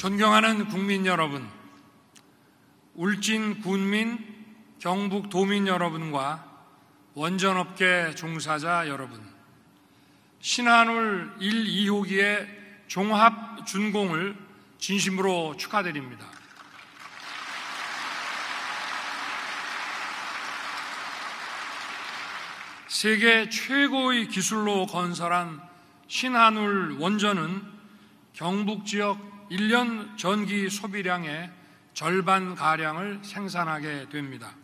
존경하는 국민 여러분, 울진 군민, 경북 도민 여러분과 원전업계 종사자 여러분, 신한울 1, 2호기의 종합 준공을 진심으로 축하드립니다. 세계 최고의 기술로 건설한 신한울 원전은 경북 지역 1년 전기 소비량의 절반가량을 생산하게 됩니다.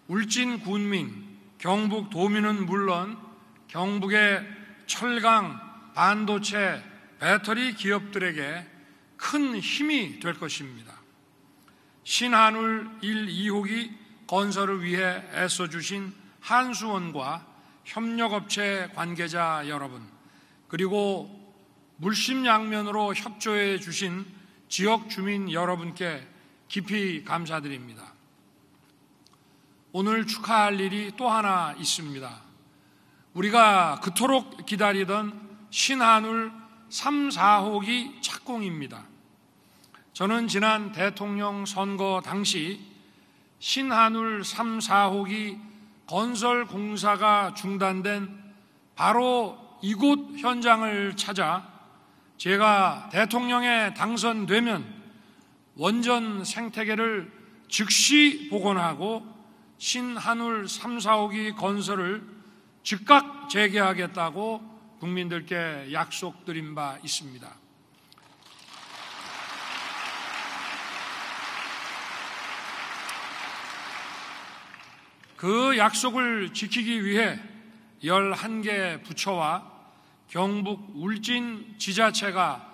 울진 군민, 경북 도민은 물론 경북의 철강, 반도체, 배터리 기업들에게 큰 힘이 될 것입니다. 신한울 1, 2호기 건설을 위해 애써주신 한수원과 협력업체 관계자 여러분, 그리고 물심양면으로 협조해 주신 지역 주민 여러분께 깊이 감사드립니다. 오늘 축하할 일이 또 하나 있습니다. 우리가 그토록 기다리던 신한울 3, 4호기 착공입니다. 저는 지난 대통령 선거 당시 신한울 3, 4호기 건설 공사가 중단된 바로 이곳 현장을 찾아 제가 대통령에 당선되면 원전 생태계를 즉시 복원하고 신한울 3, 4호기 건설을 즉각 재개하겠다고 국민들께 약속드린 바 있습니다. 그 약속을 지키기 위해 11개 부처와 경북 울진 지자체가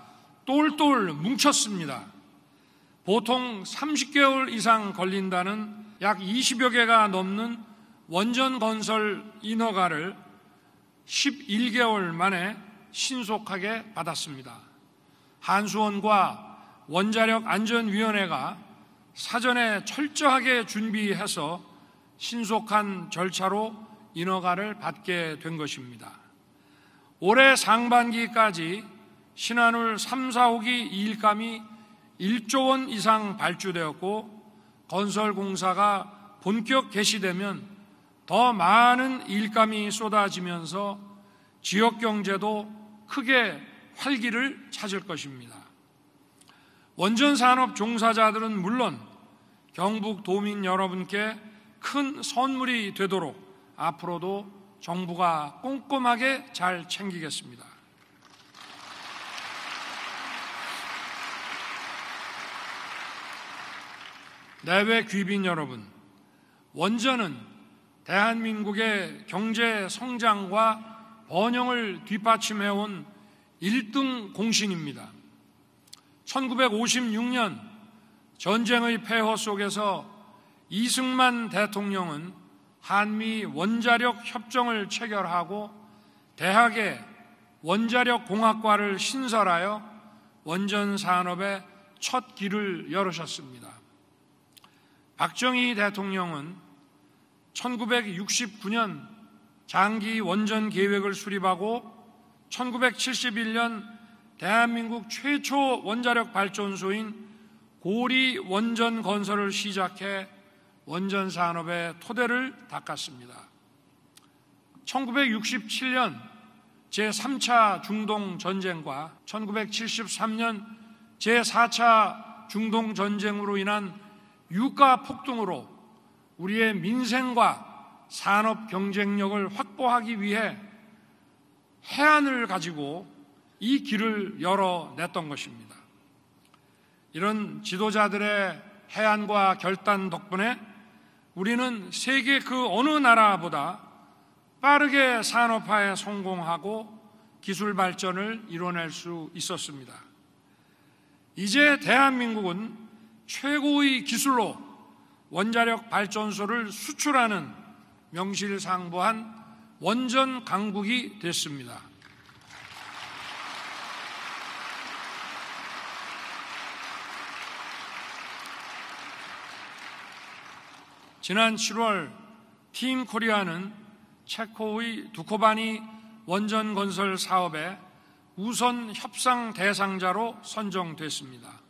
똘똘 뭉쳤습니다. 보통 30개월 이상 걸린다는 약 20여 개가 넘는 원전 건설 인허가를 11개월 만에 신속하게 받았습니다. 한수원과 원자력안전위원회가 사전에 철저하게 준비해서 신속한 절차로 인허가를 받게 된 것입니다. 올해 상반기까지 신한울 3, 4호기 일감이 1조 원 이상 발주되었고 건설 공사가 본격 개시되면 더 많은 일감이 쏟아지면서 지역 경제도 크게 활기를 찾을 것입니다. 원전 산업 종사자들은 물론 경북 도민 여러분께 큰 선물이 되도록 앞으로도 정부가 꼼꼼하게 잘 챙기겠습니다. 내외 귀빈 여러분, 원전은 대한민국의 경제 성장과 번영을 뒷받침해온 1등 공신입니다. 1956년 전쟁의 폐허 속에서 이승만 대통령은 한미 원자력 협정을 체결하고 대학에 원자력공학과를 신설하여 원전 산업의 첫 길을 열으셨습니다. 박정희 대통령은 1969년 장기 원전 계획을 수립하고 1971년 대한민국 최초 원자력 발전소인 고리 원전 건설을 시작해 원전 산업의 토대를 닦았습니다. 1967년 제3차 중동전쟁과 1973년 제4차 중동전쟁으로 인한 유가 폭등으로 우리의 민생과 산업 경쟁력을 확보하기 위해 해안을 가지고 이 길을 열어냈던 것입니다. 이런 지도자들의 해안과 결단 덕분에 우리는 세계 그 어느 나라보다 빠르게 산업화에 성공하고 기술 발전을 이뤄낼 수 있었습니다. 이제 대한민국은 최고의 기술로 원자력 발전소를 수출하는 명실상부한 원전 강국이 됐습니다. 지난 7월 팀 코리아는 체코의 두코바니 원전 건설 사업에 우선 협상 대상자로 선정됐습니다.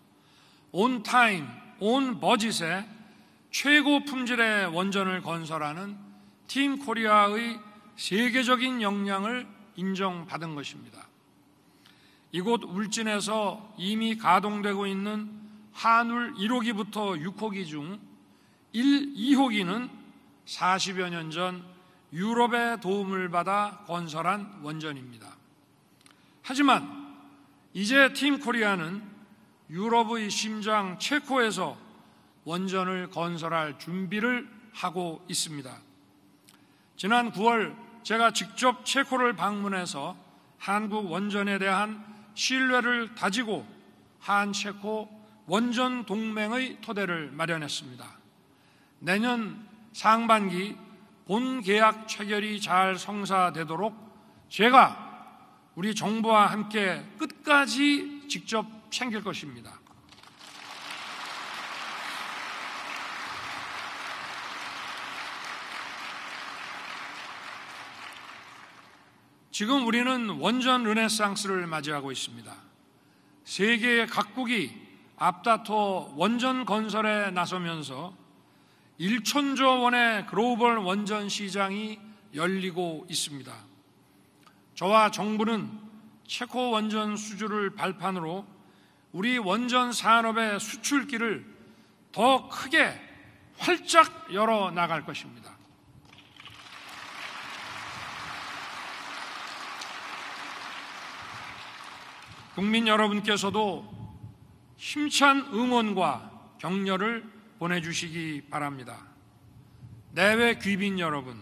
온 타임, 온 버짓에 최고 품질의 원전을 건설하는 팀 코리아의 세계적인 역량을 인정받은 것입니다. 이곳 울진에서 이미 가동되고 있는 한울 1호기부터 6호기 중 1, 2호기는 40여 년 전 유럽의 도움을 받아 건설한 원전입니다. 하지만 이제 팀 코리아는 유럽의 심장 체코에서 원전을 건설할 준비를 하고 있습니다. 지난 9월 제가 직접 체코를 방문해서 한국 원전에 대한 신뢰를 다지고 한체코 원전 동맹의 토대를 마련했습니다. 내년 상반기 본 계약 체결이 잘 성사되도록 제가 우리 정부와 함께 끝까지 직접 챙길 것입니다. 지금 우리는 원전 르네상스를 맞이하고 있습니다. 세계의 각국이 앞다퉈 원전 건설에 나서면서 1천조 원의 글로벌 원전 시장이 열리고 있습니다. 저와 정부는 체코 원전 수주를 발판으로 우리 원전 산업의 수출길을 더 크게 활짝 열어 나갈 것입니다. 국민 여러분께서도 힘찬 응원과 격려를 보내주시기 바랍니다. 내외 귀빈 여러분,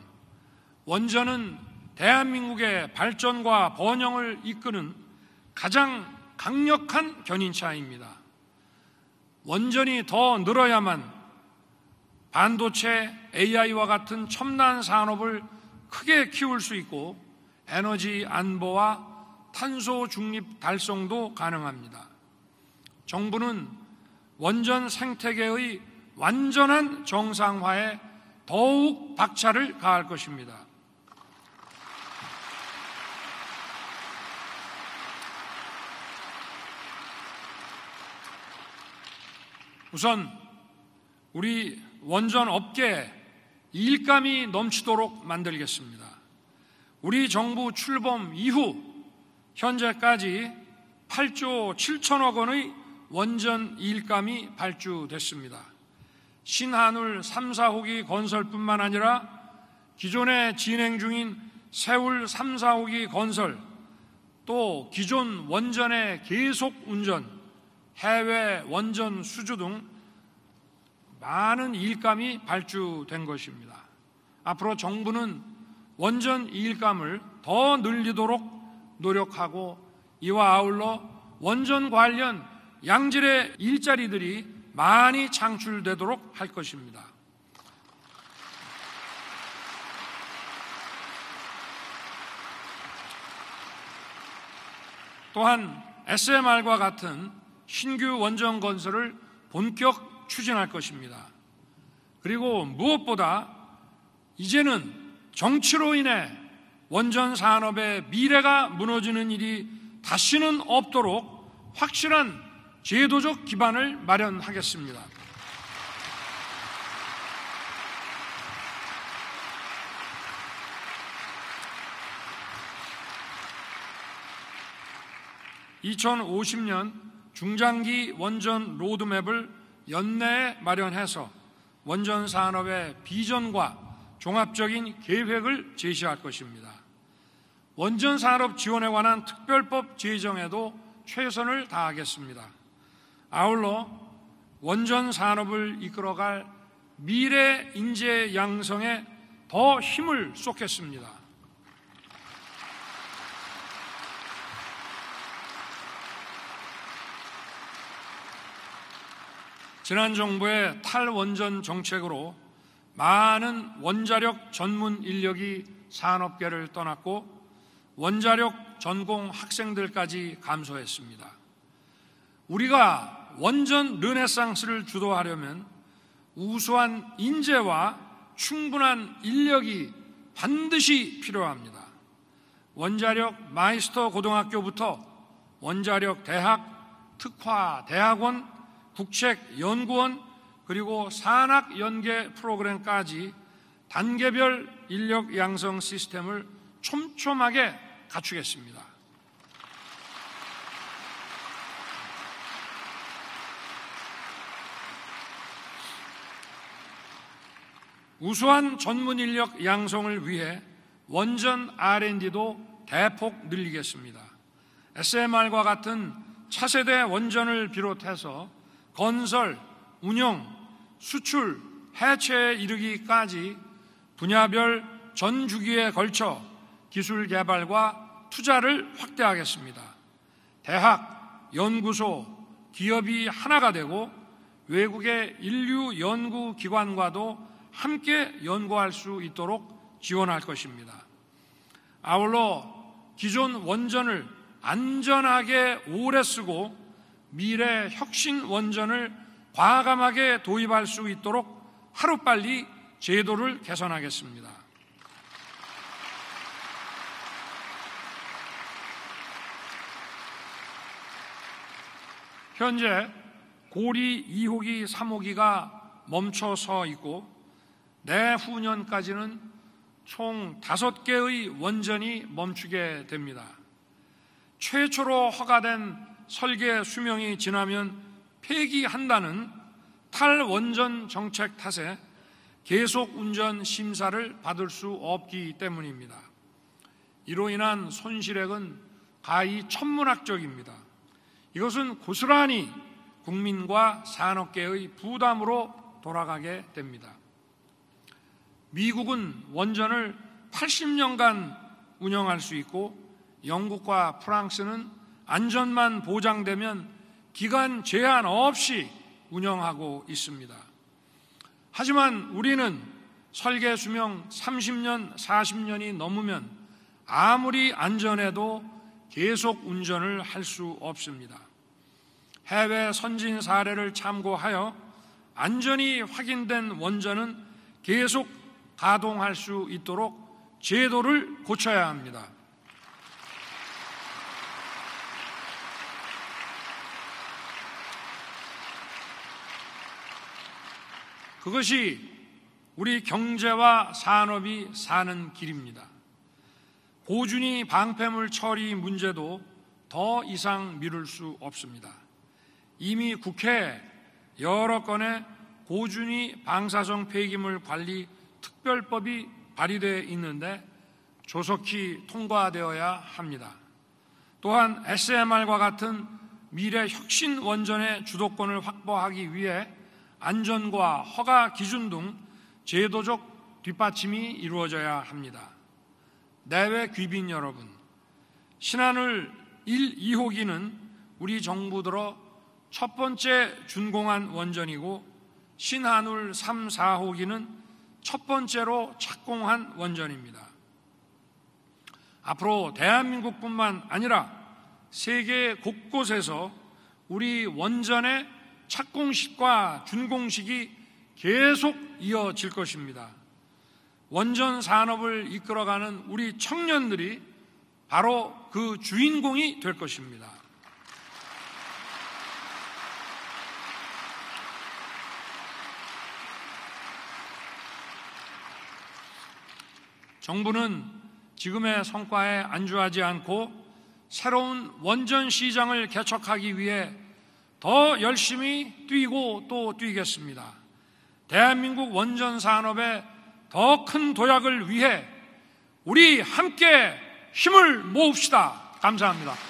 원전은 대한민국의 발전과 번영을 이끄는 가장 강력한 견인차입니다. 원전이 더 늘어야만 반도체, AI와 같은 첨단 산업을 크게 키울 수 있고 에너지 안보와 탄소 중립 달성도 가능합니다. 정부는 원전 생태계의 완전한 정상화에 더욱 박차를 가할 것입니다. 우선 우리 원전 업계에 일감이 넘치도록 만들겠습니다. 우리 정부 출범 이후 현재까지 8조 7천억 원의 원전 일감이 발주됐습니다. 신한울 3, 4호기 건설뿐만 아니라 기존에 진행 중인 세울 3, 4호기 건설, 또 기존 원전의 계속 운전, 해외 원전 수주 등 많은 일감이 발주된 것입니다. 앞으로 정부는 원전 일감을 더 늘리도록 노력하고 이와 아울러 원전 관련 양질의 일자리들이 많이 창출되도록 할 것입니다. 또한 SMR과 같은 신규 원전 건설을 본격 추진할 것입니다. 그리고 무엇보다 이제는 정치로 인해 원전 산업의 미래가 무너지는 일이 다시는 없도록 확실한 제도적 기반을 마련하겠습니다. (2050년) 중장기 원전 로드맵을 연내에 마련해서 원전 산업의 비전과 종합적인 계획을 제시할 것입니다. 원전 산업 지원에 관한 특별법 제정에도 최선을 다하겠습니다. 아울러 원전 산업을 이끌어갈 미래 인재 양성에 더 힘을 쏟겠습니다. 지난 정부의 탈원전 정책으로 많은 원자력 전문 인력이 산업계를 떠났고 원자력 전공 학생들까지 감소했습니다. 우리가 원전 르네상스를 주도하려면 우수한 인재와 충분한 인력이 반드시 필요합니다. 원자력 마이스터 고등학교부터 원자력 대학, 특화 대학원, 국책연구원, 그리고 산학 연계 프로그램까지 단계별 인력 양성 시스템을 촘촘하게 갖추겠습니다. 우수한 전문 인력 양성을 위해 원전 R&D도 대폭 늘리겠습니다. SMR과 같은 차세대 원전을 비롯해서 건설, 운영, 수출, 해체에 이르기까지 분야별 전 주기에 걸쳐 기술 개발과 투자를 확대하겠습니다. 대학, 연구소, 기업이 하나가 되고 외국의 인류 연구 기관과도 함께 연구할 수 있도록 지원할 것입니다. 아울러 기존 원전을 안전하게 오래 쓰고 미래 혁신 원전을 과감하게 도입할 수 있도록 하루빨리 제도를 개선하겠습니다. 현재 고리 2호기, 3호기가 멈춰서 있고 내후년까지는 총 5개의 원전이 멈추게 됩니다. 최초로 허가된 설계 수명이 지나면 폐기한다는 탈원전 정책 탓에 계속 운전 심사를 받을 수 없기 때문입니다. 이로 인한 손실액은 가히 천문학적입니다. 이것은 고스란히 국민과 산업계의 부담으로 돌아가게 됩니다. 미국은 원전을 80년간 운영할 수 있고 영국과 프랑스는 안전만 보장되면 기간 제한 없이 운영하고 있습니다. 하지만 우리는 설계 수명 30년, 40년이 넘으면 아무리 안전해도 계속 운전을 할 수 없습니다. 해외 선진 사례를 참고하여 안전이 확인된 원전은 계속 가동할 수 있도록 제도를 고쳐야 합니다. 그것이 우리 경제와 산업이 사는 길입니다. 고준위 방패물 처리 문제도 더 이상 미룰 수 없습니다. 이미 국회에 여러 건의 고준위 방사성 폐기물 관리 특별법이 발의되어 있는데 조속히 통과되어야 합니다. 또한 SMR과 같은 미래 혁신 원전의 주도권을 확보하기 위해 안전과 허가 기준 등 제도적 뒷받침이 이루어져야 합니다. 내외 귀빈 여러분, 신한울 1, 2호기는 우리 정부 들어 첫 번째 준공한 원전이고 신한울 3, 4호기는 첫 번째로 착공한 원전입니다. 앞으로 대한민국뿐만 아니라 세계 곳곳에서 우리 원전의 착공식과 준공식이 계속 이어질 것입니다. 원전 산업을 이끌어가는 우리 청년들이 바로 그 주인공이 될 것입니다. 정부는 지금의 성과에 안주하지 않고 새로운 원전 시장을 개척하기 위해 더 열심히 뛰고 또 뛰겠습니다. 대한민국 원전 산업의 더 큰 도약을 위해 우리 함께 힘을 모읍시다. 감사합니다.